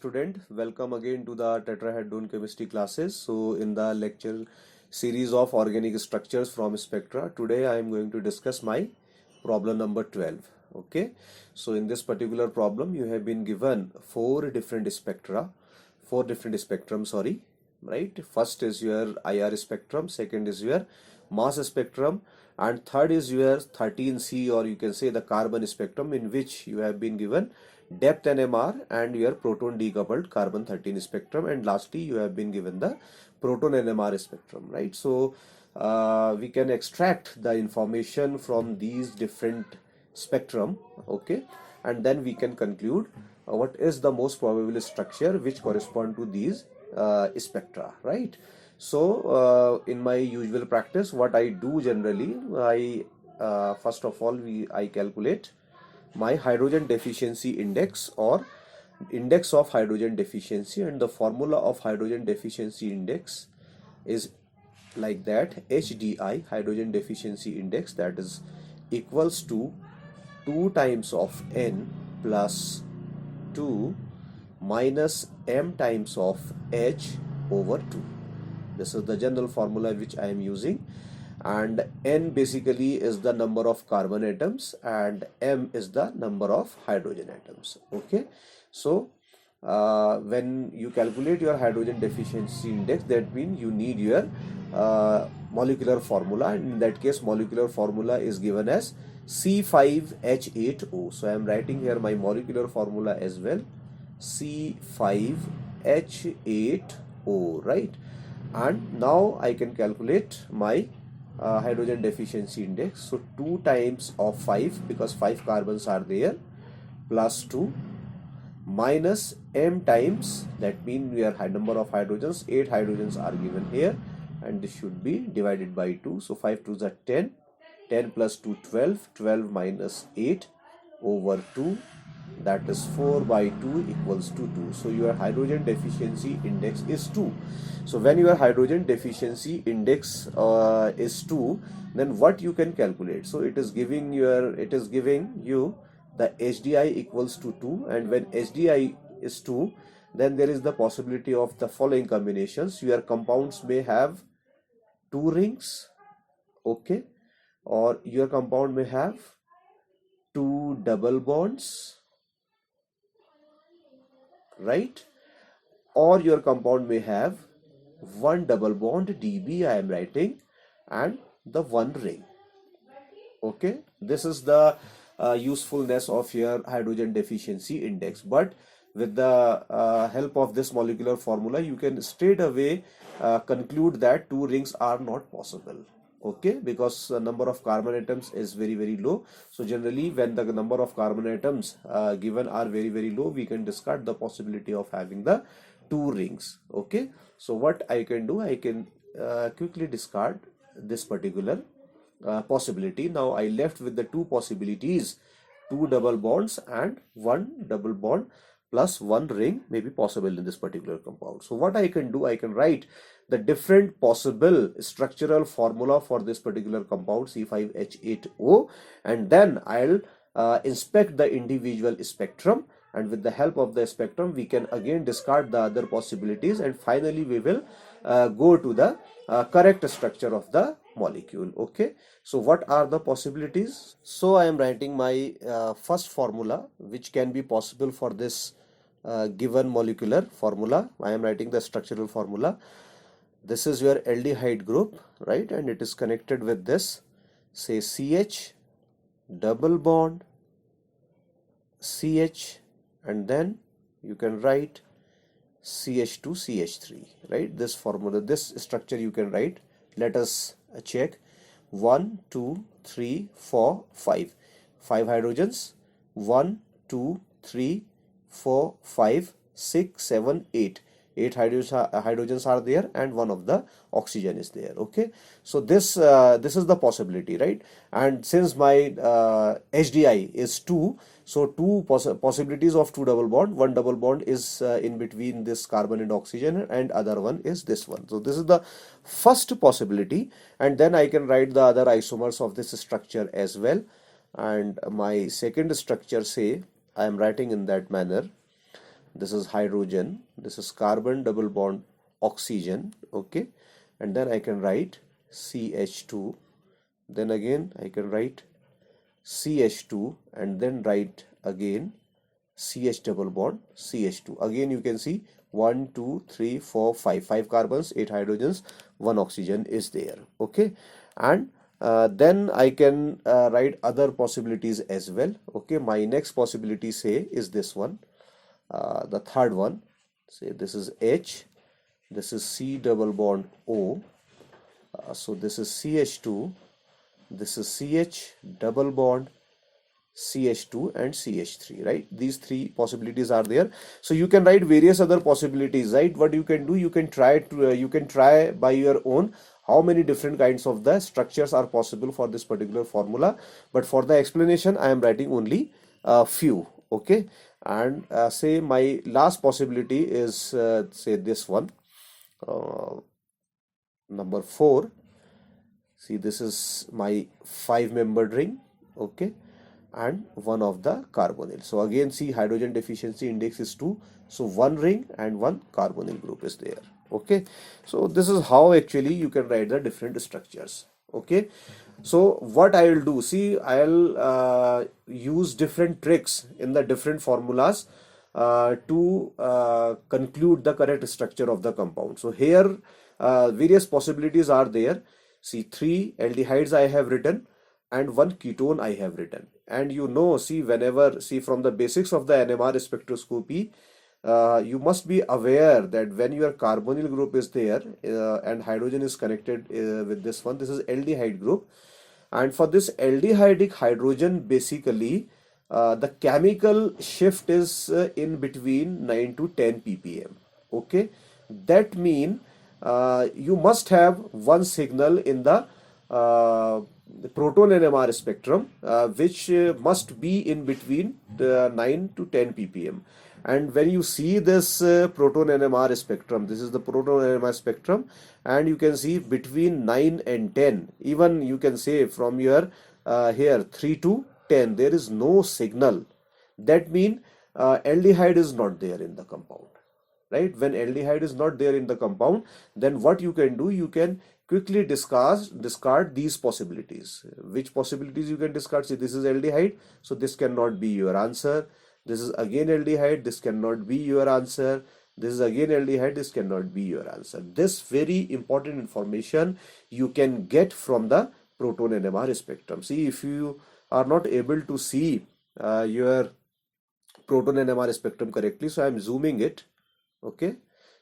student, welcome again to the tetrahedron chemistry classes. So in the lecture series of organic structures from Spectra, today I am going to discuss my problem number 12. Okay, so in this particular problem you have been given four different spectrum, sorry, right? First is your IR spectrum, second is your mass spectrum, and third is your 13C, or you can say the carbon spectrum, in which you have been given Dept NMR and your proton decoupled carbon 13 spectrum, and lastly you have been given the proton NMR spectrum, right? So we can extract the information from these different spectrum, okay, and then we can conclude what is the most probable structure which correspond to these spectra, right? So in my usual practice, what I do generally, I first of all I calculate my hydrogen deficiency index, or index of hydrogen deficiency, and the formula of hydrogen deficiency index is like that: HDI, hydrogen deficiency index, that is equals to 2 times of N plus 2 minus M times of H over 2. This is the general formula which I am using, and N basically is the number of carbon atoms and M is the number of hydrogen atoms. Okay, so when you calculate your hydrogen deficiency index, that means you need your molecular formula, and in that case molecular formula is given as C5H8O. So I am writing here my molecular formula as well, C5H8O, right? And now I can calculate my hydrogen deficiency index. So 2 times of 5, because 5 carbons are there, plus 2 minus M times, that means your number of hydrogens, 8 hydrogens are given here, and this should be divided by 2. So 5 2s are 10, 10 plus 2 12, 12 minus 8 over 2, that is 4 by 2 equals to 2. So your hydrogen deficiency index is 2. So when your hydrogen deficiency index is 2, then what you can calculate? So it is giving you the HDI equals to 2, and when HDI is 2, then there is the possibility of the following combinations. Your compounds may have 2 rings, okay, or your compound may have 2 double bonds, right? Or your compound may have 1 double bond, DB I am writing, and the 1 ring. Okay, this is the usefulness of your hydrogen deficiency index. But with the help of this molecular formula, you can straight away conclude that 2 rings are not possible. Okay, because the number of carbon atoms is very low. So generally when the number of carbon atoms given are very low, we can discard the possibility of having the 2 rings. Okay, so what I can do, I can quickly discard this particular possibility. Now I left with the 2 possibilities: 2 double bonds and 1 double bond plus 1 ring may be possible in this particular compound. So what I can do, I can write the different possible structural formula for this particular compound C5H8O, and then I'll inspect the individual spectrum, and with the help of the spectrum we can again discard the other possibilities, and finally we will go to the correct structure of the molecule. Okay, so what are the possibilities? So I am writing my first formula which can be possible for this given molecular formula. I am writing the structural formula. This is your aldehyde group, right, and it is connected with this, say, CH double bond CH, and then you can write CH2 CH3, right? This formula, this structure you can write. Let us check. 1 2 3 4 5 hydrogens, 1 2 3 4 5 6 7 8 hydrogens are there, and 1 of the oxygen is there. Okay, so this is the possibility, right? And since my HDI is 2, so 2 possibilities of 2 double bond, 1 double bond is in between this carbon and oxygen, and other one is this one. So this is the first possibility, and then I can write the other isomers of this structure as well. And my second structure, say, I am writing in that manner: this is hydrogen, this is carbon double bond oxygen, okay, and then I can write CH2, then again I can write CH2, and then write again CH double bond CH2. Again you can see 1 2 3 4 5 carbons, 8 hydrogens, 1 oxygen is there, okay. And then I can write other possibilities as well, okay. My next possibility, say, is this one, the third one. Say this is H, this is C double bond O, so this is CH2, this is CH double bond CH2 and CH3, right? These three possibilities are there. So you can write various other possibilities, right? What you can do, you can try by your own how many different kinds of the structures are possible for this particular formula. But for the explanation, I am writing only a few, okay? And say my last possibility is say this one, number 4. See, this is my 5-membered ring, okay, and one of the carbonyl. So again, see, hydrogen deficiency index is 2, so 1 ring and 1 carbonyl group is there, okay. So this is how actually you can write the different structures, okay. So what I will do, see, I'll use different tricks in the different formulas to conclude the correct structure of the compound. So here various possibilities are there. See, 3 aldehydes I have written and 1 ketone I have written. And you know, see, whenever, see, from the basics of the NMR spectroscopy, you must be aware that when your carbonyl group is there and hydrogen is connected with this one, this is aldehyde group. And for this aldehydic hydrogen, basically, the chemical shift is in between 9 to 10 ppm, okay. That means you must have one signal in the proton NMR spectrum, which must be in between 9 to 10 ppm. And when you see this proton NMR spectrum, this is the proton NMR spectrum, and you can see between 9 and 10, even you can say from your here 3 to 10, there is no signal. That means aldehyde is not there in the compound, right? When aldehyde is not there in the compound, then what you can do, you can quickly discard these possibilities. Which possibilities you can discard? See, this is aldehyde, so this cannot be your answer. This is again aldehyde, this cannot be your answer. This is again aldehyde, this cannot be your answer. This very important information you can get from the proton NMR spectrum. See, if you are not able to see your proton NMR spectrum correctly, so I am zooming it, okay.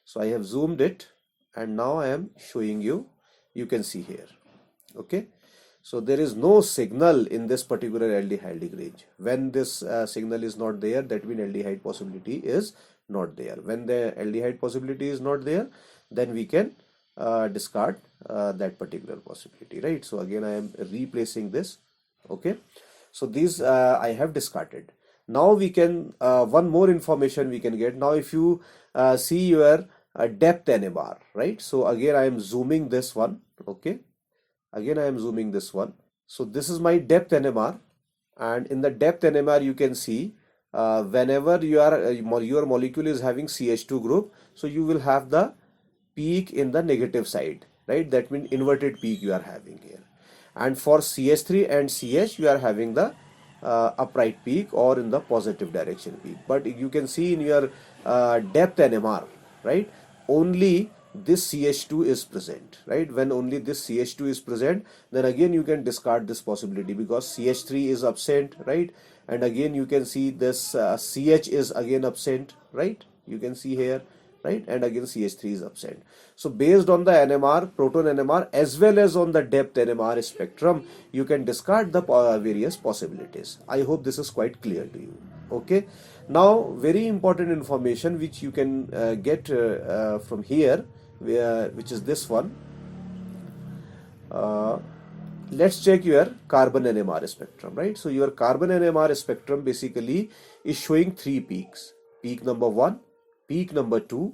So I have zoomed it and now I am showing you. You can see here, okay. So there is no signal in this particular aldehydic range. When this signal is not there, that means aldehyde possibility is not there. When the aldehyde possibility is not there, then we can discard that particular possibility, right? So again I am replacing this, okay. So these I have discarded. Now we can one more information we can get. Now if you see your Dept NMR, right? So again I am zooming this one, okay. Again I am zooming this one. So this is my Dept NMR, and in the Dept NMR you can see whenever you are your molecule is having CH2 group, so you will have the peak in the negative side, right? That means inverted peak you are having here. And for CH3 and CH you are having the upright peak or in the positive direction peak. But you can see in your Dept NMR, right, only this CH2 is present, right? When only this CH2 is present, then again you can discard this possibility because CH3 is absent, right? And again you can see this CH is again absent, right? You can see here, right? And again CH3 is absent. So based on the NMR, proton NMR, as well as on the Dept NMR spectrum, you can discard the various possibilities. I hope this is quite clear to you, okay. Now very important information which you can get from here, which is this one. Let's check your carbon NMR spectrum, right? So your carbon NMR spectrum basically is showing 3 peaks: peak number 1, peak number 2,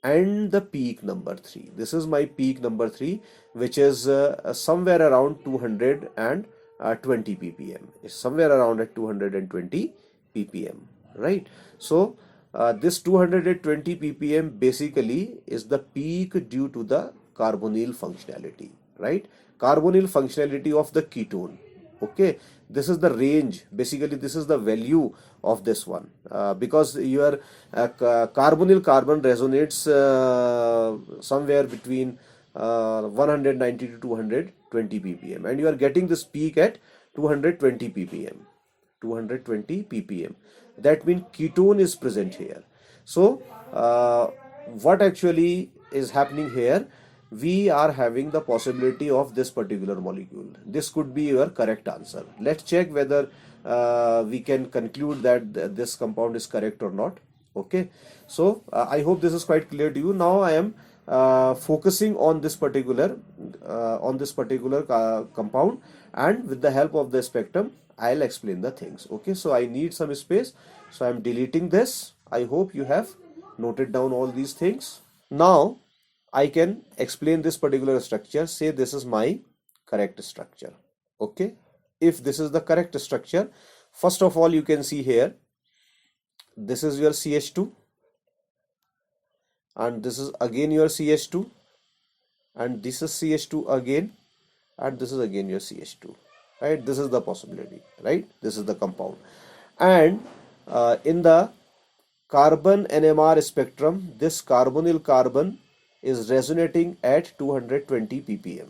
and the peak number 3. This is my peak number 3, which is somewhere around 220 ppm. It's somewhere around at 220 ppm, right? So this 220 ppm basically is the peak due to the carbonyl functionality, right? Carbonyl functionality of the ketone. Okay, this is the range. Basically, this is the value of this one, because your carbonyl carbon resonates somewhere between 190 to 220 ppm, and you are getting this peak at 220 ppm. 220 ppm. That means ketone is present here. So what actually is happening here? We are having the possibility of this particular molecule. This could be your correct answer. Let's check whether we can conclude that this compound is correct or not. Okay, so I hope this is quite clear to you. Now I am focusing on this particular compound, and with the help of the spectrum I'll explain the things. Okay, so I need some space, so I'm deleting this. I hope you have noted down all these things. Now I can explain this particular structure. Say this is my correct structure. Okay, if this is the correct structure, first of all you can see here, this is your CH2, and this is again your CH2, and this is CH2 again, and this is again your CH2, right? This is the possibility, right? This is the compound. And in the carbon NMR spectrum, this carbonyl carbon is resonating at 220 ppm.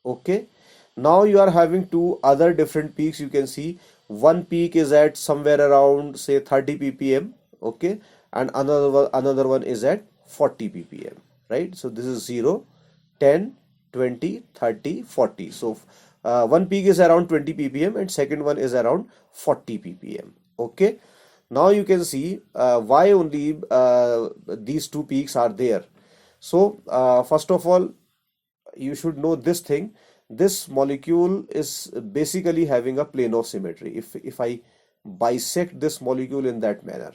Okay, now you are having two other different peaks. You can see one peak is at somewhere around say 30 ppm. Okay, and another one is at 40 ppm, right? So this is 0, 10, 20, 30, 40. So one peak is around 20 ppm and second one is around 40 ppm. Okay, now you can see why only these two peaks are there. So first of all, you should know this thing. This molecule is basically having a plane of symmetry. If I bisect this molecule in that manner,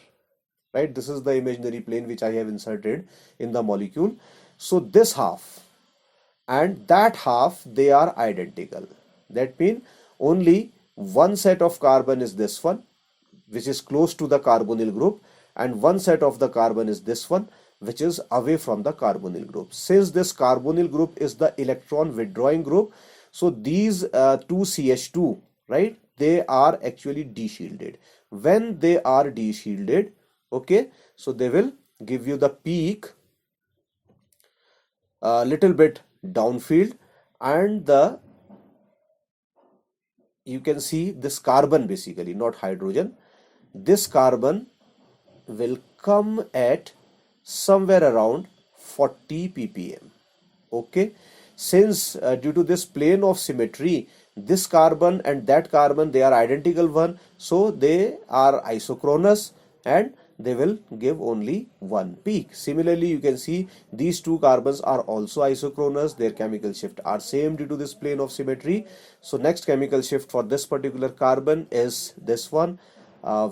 right? This is the imaginary plane which I have inserted in the molecule. So this half and that half, they are identical. That means only one set of carbon is this one, which is close to the carbonyl group, and one set of the carbon is this one, which is away from the carbonyl group. Since this carbonyl group is the electron withdrawing group, so these two CH2, right, they are actually de-shielded. When they are de-shielded, okay, so they will give you the peak a little bit downfield, and you can see this carbon, basically not hydrogen, this carbon will come at somewhere around 40 ppm. Okay, since due to this plane of symmetry, this carbon and that carbon, they are identical one, so they are isochronous and they will give only one peak. Similarly, you can see these two carbons are also isochronous. Their chemical shift are same due to this plane of symmetry. So next chemical shift for this particular carbon is this one,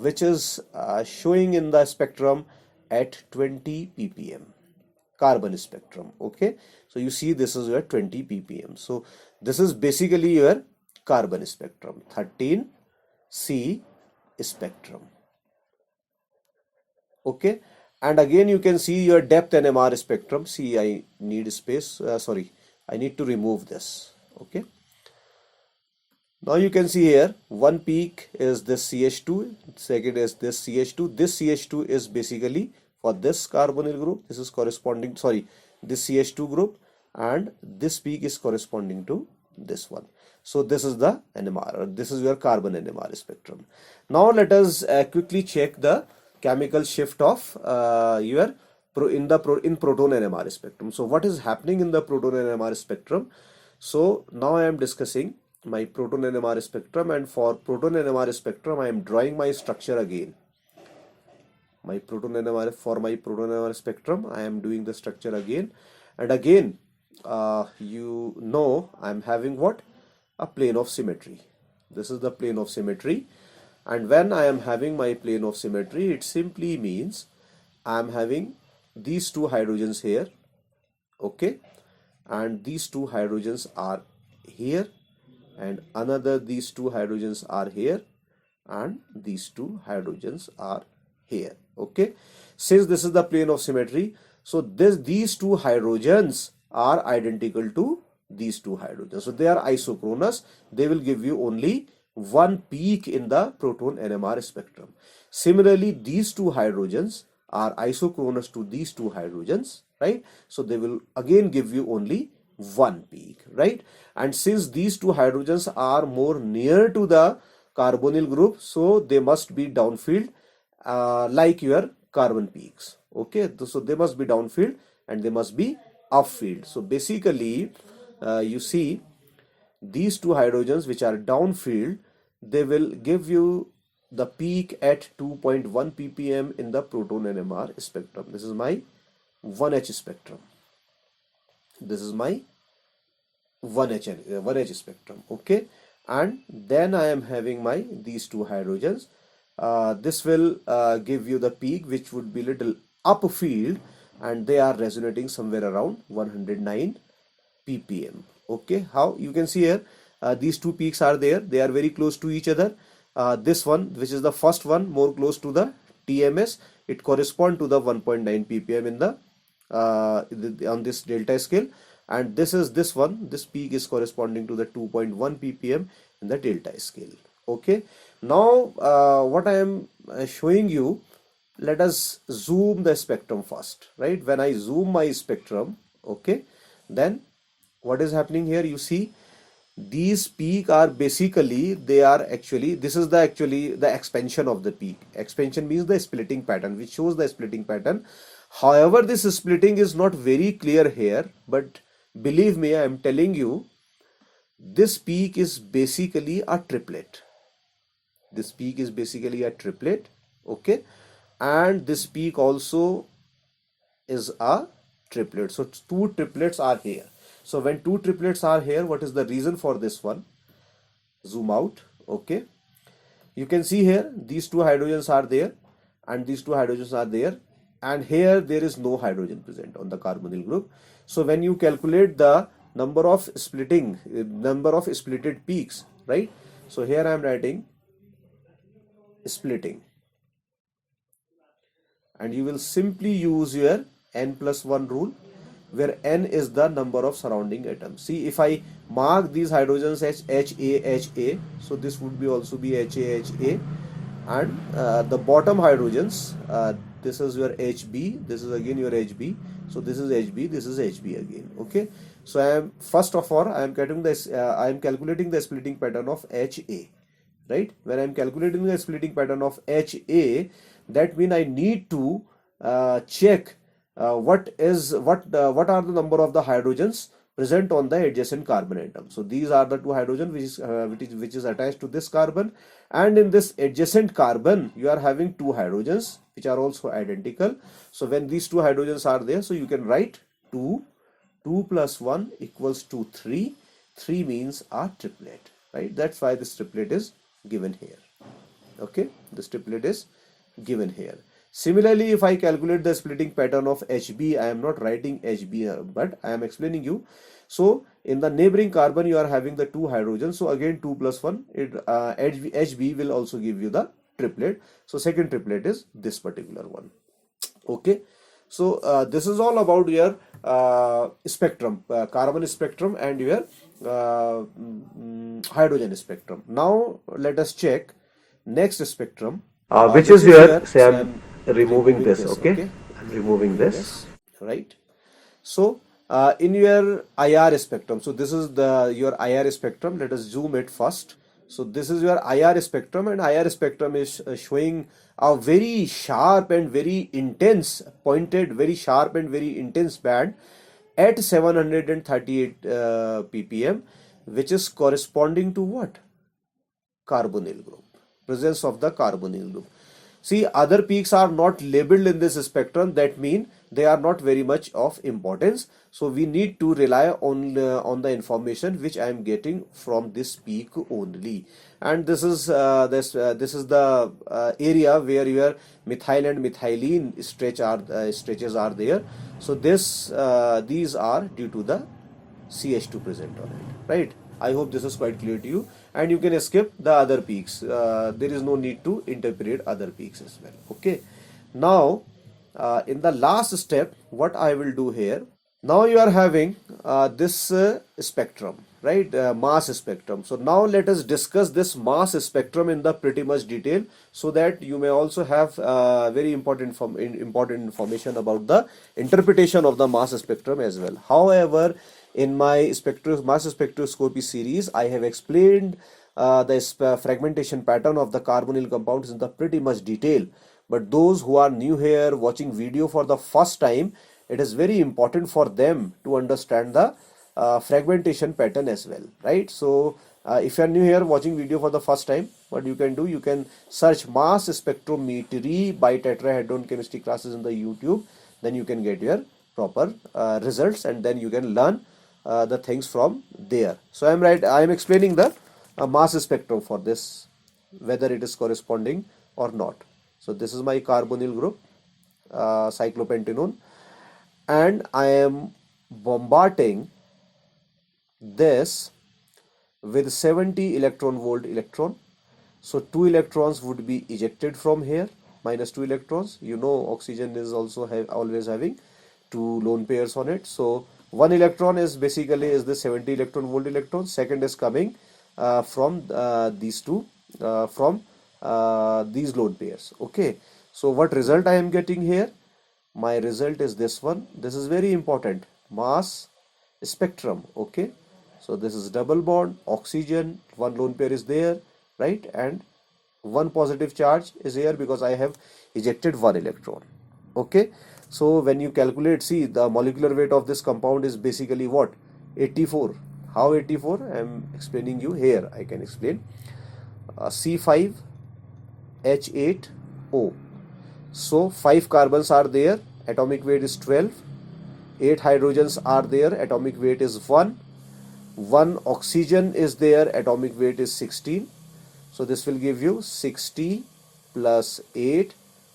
which is showing in the spectrum at 20 ppm, carbon spectrum. Okay, so you see this is your 20 ppm. So this is basically your carbon spectrum, 13C spectrum. Okay, and again you can see your Dept NMR spectrum. See, I need space, sorry, I need to remove this. Okay, now you can see here one peak is this CH2, second is this CH2. This CH2 is basically for this carbonyl group. This is corresponding, sorry, this CH2 group, and this peak is corresponding to this one. So this is the NMR, this is your carbon NMR spectrum. Now let us quickly check the chemical shift of in proton NMR spectrum. So what is happening in the proton NMR spectrum? So now I am discussing my proton NMR spectrum, and for proton NMR spectrum I am drawing my structure again. My proton NMR spectrum, I am doing the structure again, and again you know I am having what? A plane of symmetry. This is the plane of symmetry, and when I am having my plane of symmetry, it simply means I am having these two hydrogens here, okay, and these two hydrogens are here, and these two hydrogens are here, and these two hydrogens are here. Okay, since this is the plane of symmetry, so these two hydrogens are identical to these two hydrogens. So they are isochronous. They will give you only one peak in the proton NMR spectrum. Similarly, these two hydrogens are isochronous to these two hydrogens, right? So they will again give you only one peak, right? And since these two hydrogens are more near to the carbonyl group, so they must be downfield like your carbon peaks. Okay, so they must be downfield and they must be upfield. So basically, you see these two hydrogens which are downfield, they will give you the peak at 2.1 ppm in the proton NMR spectrum. This is my 1H spectrum. This is my 1H spectrum. Okay, and then I am having my these two hydrogens. This will give you the peak which would be little upfield, and they are resonating somewhere around 109 ppm. Okay, how you can see here, these two peaks are there. They are very close to each other. This one, which is the first one, more close to the TMS, it corresponds to the 1.9 ppm in the on this delta scale, and this is this one. This peak is corresponding to the 2.1 ppm in the delta scale. Okay, now what I am showing you, let us zoom the spectrum first, right? When I zoom my spectrum, okay, then what is happening here? You see these peak are basically, they are actually, this is the actually the expansion of the peak. Expansion means the splitting pattern, which shows the splitting pattern. However, this splitting is not very clear here, but believe me, I am telling you, this peak is basically a triplet. This peak is basically a triplet. Okay, and this peak also is a triplet. So two triplets are here. So when two triplets are here, what is the reason for this one? Zoom out. Okay, you can see here these two hydrogens are there and these two hydrogens are there, and here there is no hydrogen present on the carbonyl group. So when you calculate the number of splitted peaks, right? So here I am writing splitting, and you will simply use your n+1 rule, where n is the number of surrounding atoms. See, if I mark these hydrogens as HA, so this would be also be HA, and the bottom hydrogens, this is your HB, this is again your HB, so this is HB, this is HB again. Okay, so I am first of all I am getting this, I am calculating the splitting pattern of HA, right? When I am calculating the splitting pattern of HA, that means I need to check what are the number of the hydrogens present on the adjacent carbon atom. So these are the two hydrogens which is attached to this carbon, and in this adjacent carbon you are having two hydrogens which are also identical. So when these two hydrogens are there, so you can write 2 plus 1 equals to 3. 3 means a triplet, right? That's why this triplet is given here. Okay, this triplet is given here. Similarly, if I calculate the splitting pattern of HB, I am not writing HB, but I am explaining you. So in the neighboring carbon, you are having the two hydrogens. So again, 2 plus 1, HB will also give you the triplet. So second triplet is this particular one. Okay. So this is all about your spectrum, carbon spectrum and your hydrogen spectrum. Now let us check next spectrum. Which is your, say I'm removing this, okay? I'm removing this, right? So in your IR spectrum, so this is your IR spectrum. Let us zoom it first. So this is your IR spectrum, and IR spectrum is showing a very sharp and very intense, pointed, very sharp and very intense band at 738 ppm, which is corresponding to what? Carbonyl group. Presence of the carbonyl group. See, other peaks are not labeled in this spectrum. That means they are not very much of importance. So we need to rely on the information which I am getting from this peak only. And this is the area where your methyl and methylene stretches are there. So these are due to the CH2 present on it, right? I hope this is quite clear to you, and you can skip the other peaks. There is no need to interpret other peaks as well. Okay. Now, in the last step, what I will do here, now you are having this spectrum, right? Mass spectrum. So now let us discuss this mass spectrum in the pretty much detail, so that you may also have very important information about the interpretation of the mass spectrum as well. However, in my mass spectroscopy series, I have explained the fragmentation pattern of the carbonyl compounds in the pretty much detail. But those who are new here watching video for the first time, it is very important for them to understand the fragmentation pattern as well, right? So if you are new here watching video for the first time, what you can do, you can search mass spectrometry by tetrahedron chemistry classes in the YouTube. Then you can get your proper results, and then you can learn the things from there. So I am explaining the mass spectrum for this, whether it is corresponding or not. So this is my carbonyl group, cyclopentanone, and I am bombarding this with 70 electron volt electron. So 2 electrons would be ejected from here, minus 2 electrons. You know, oxygen is also always having 2 lone pairs on it. So 1 electron is basically is the 70 electron volt electron. Second is coming from these two, from these lone pairs. Okay, so what result I am getting here? My result is this one. This is very important, mass spectrum. Okay, so this is double bond, oxygen, 1 lone pair is there, right? And 1 positive charge is here because I have ejected 1 electron. Okay, so when you calculate, see, the molecular weight of this compound is basically what? 84. How 84? I am explaining you here. I can explain. C5H8O. So 5 carbons are there, atomic weight is 12. 8 hydrogens are there, atomic weight is 1. 1 oxygen is there, atomic weight is 16. So this will give you 60 plus 8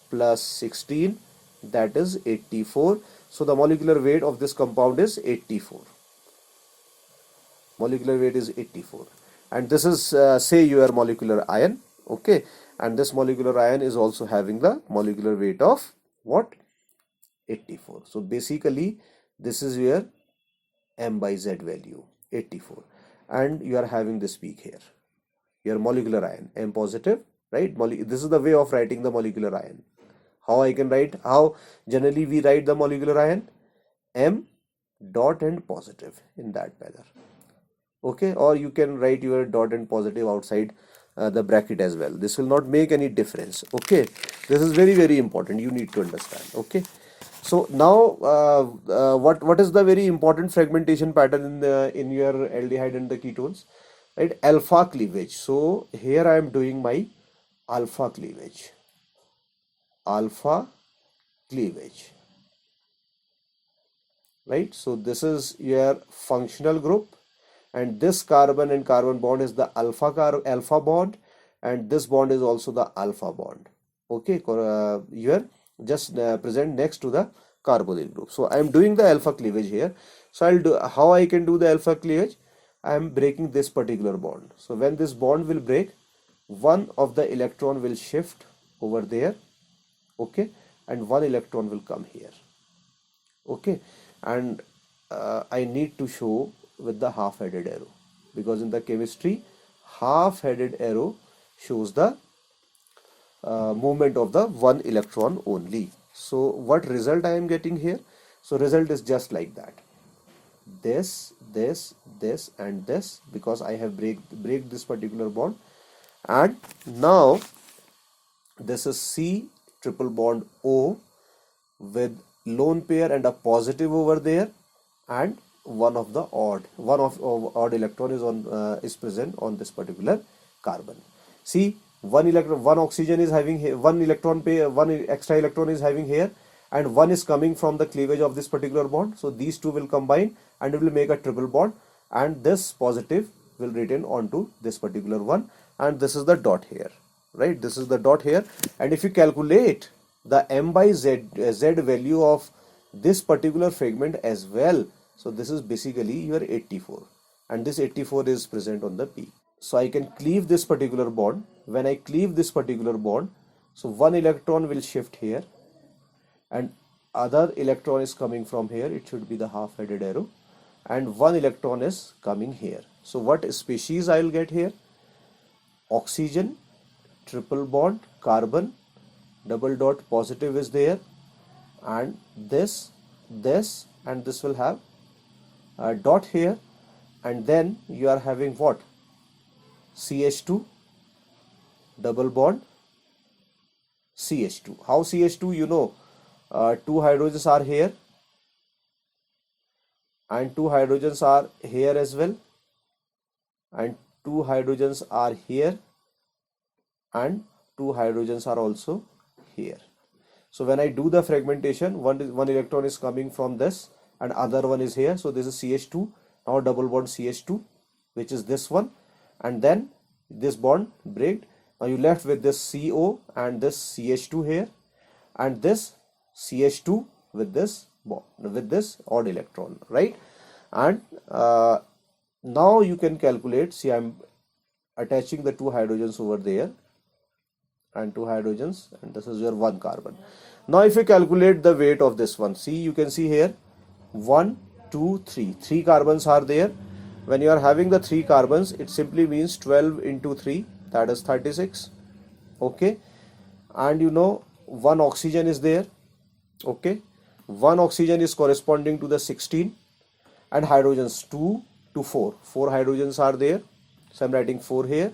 plus 16, that is 84. So the molecular weight of this compound is 84. Molecular weight is 84. And this is say your molecular ion. Okay, and this molecular ion is also having the molecular weight of what? 84. So basically this is your M by Z value, 84, and you are having this peak here, your molecular ion, M positive, right? This is the way of writing the molecular ion. How I can write? How generally we write the molecular ion? M dot and positive, in that manner. Okay, or you can write your dot and positive outside the bracket as well. This will not make any difference. Okay, this is very important, you need to understand. Okay, so now what is the very important fragmentation pattern in your aldehyde and the ketones, right? Alpha cleavage. So here I am doing my alpha cleavage. Alpha cleavage, right? So this is your functional group, and this carbon and carbon bond is the alpha bond, and this bond is also the alpha bond. Okay, here just present next to the carbonyl group. So I am doing the alpha cleavage here. So I'll do, how I can do the alpha cleavage? I am breaking this particular bond. So when this bond will break, one of the electron will shift over there. Okay, and 1 electron will come here. Okay, and I need to show with the half-headed arrow, because in the chemistry, half-headed arrow shows the movement of the 1 electron only. So what result I am getting here? So result is just like that. This, and this, because I have break this particular bond. And now this is C triple bond O with lone pair and a positive over there, and one of odd electron is present on this particular carbon. See, one oxygen is having here, one electron pair, one extra electron is having here, and one is coming from the cleavage of this particular bond. So these two will combine and it will make a triple bond, and this positive will return onto this particular one, and this is the dot here, right? This is the dot here. And if you calculate the M by Z value of this particular fragment as well, so this is basically your 84, and this 84 is present on the peak. So I can cleave this particular bond. When I cleave this particular bond, so 1 electron will shift here, and other electron is coming from here. It should be the half-headed arrow, and one electron is coming here. So what species I will get here? Oxygen, triple bond, carbon, double dot positive is there, and this, and this will have a dot here, and then you are having what? CH2, double bond, CH2. How CH2? You know, two hydrogens are here, and two hydrogens are here as well, and two hydrogens are here, and two hydrogens are also here. So when I do the fragmentation, one electron is coming from this and other one is here. So this is CH2, now double bond CH2, which is this one, and then this bond break. Now you left with this CO and this CH2 here, and this CH2 with this bond, with this odd electron, right? And now you can calculate. See, I'm attaching the two hydrogens over there, and two hydrogens, and this is your one carbon. Now if you calculate the weight of this one, see, you can see here 1, 2, 3. 3 carbons are there. When you are having the 3 carbons, it simply means 12 into 3, that is 36. Okay, and you know one oxygen is there. Okay, one oxygen is corresponding to the 16, and hydrogens 2 to 4. 4 hydrogens are there, so I'm writing 4 here.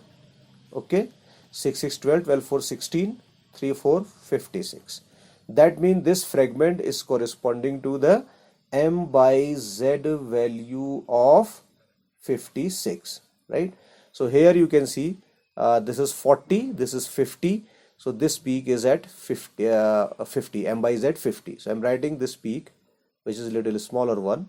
Okay, 6, 6, 12, 12, 4, 16, 3, 4, 56. That means this fragment is corresponding to the M by Z value of 56, right? So here you can see this is 40, this is 50. So this peak is at 50, M by Z 50. So I'm writing this peak, which is a little smaller one.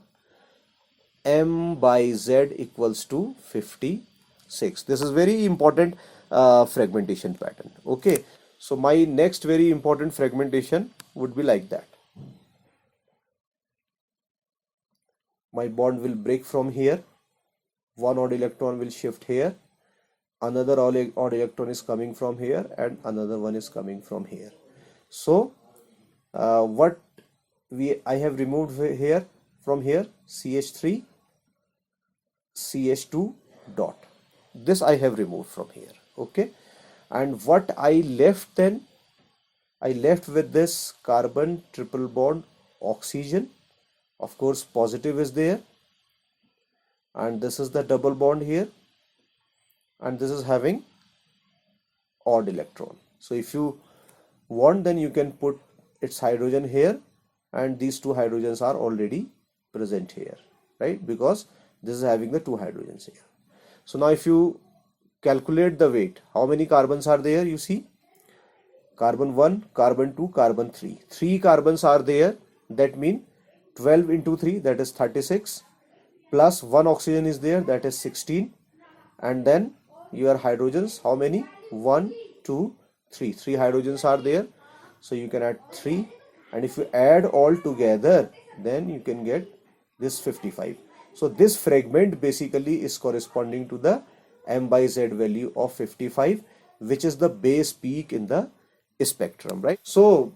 M by Z equals to 56. This is very important fragmentation pattern. Okay, so my next very important fragmentation would be like that. My bond will break from here, one odd electron will shift here, another odd electron is coming from here, and another one is coming from here. So what I have removed here from here, CH3, CH2 dot, this I have removed from here. Okay, and what I left then, I left with this carbon, triple bond, oxygen. Of course positive is there, and this is the double bond here, and this is having odd electron. So if you want, then you can put its hydrogen here, and these two hydrogens are already present here, right? Because this is having the two hydrogens here. So now if you calculate the weight, how many carbons are there? You see, carbon 1, carbon 2, carbon 3. 3 carbons are there. That means 12 into 3, that is 36, plus 1 oxygen is there, that is 16, and then your hydrogens, how many? 1, 2, 3. 3 hydrogens are there, so you can add 3, and if you add all together, then you can get this 55. So this fragment basically is corresponding to the M by Z value of 55, which is the base peak in the spectrum, right? So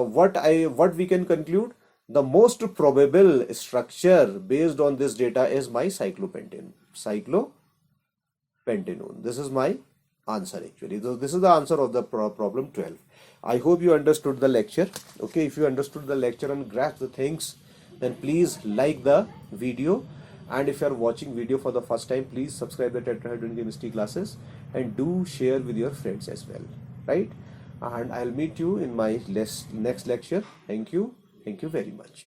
what we can conclude, the most probable structure based on this data is my cyclopentanone. This is my answer actually. So this is the answer of the problem 12. I hope you understood the lecture. Okay, if you understood the lecture and grasped the things, then please like the video, and if you are watching video for the first time, please subscribe the tetrahedron chemistry classes and do share with your friends as well, right? And I'll meet you in my next lecture. Thank you very much.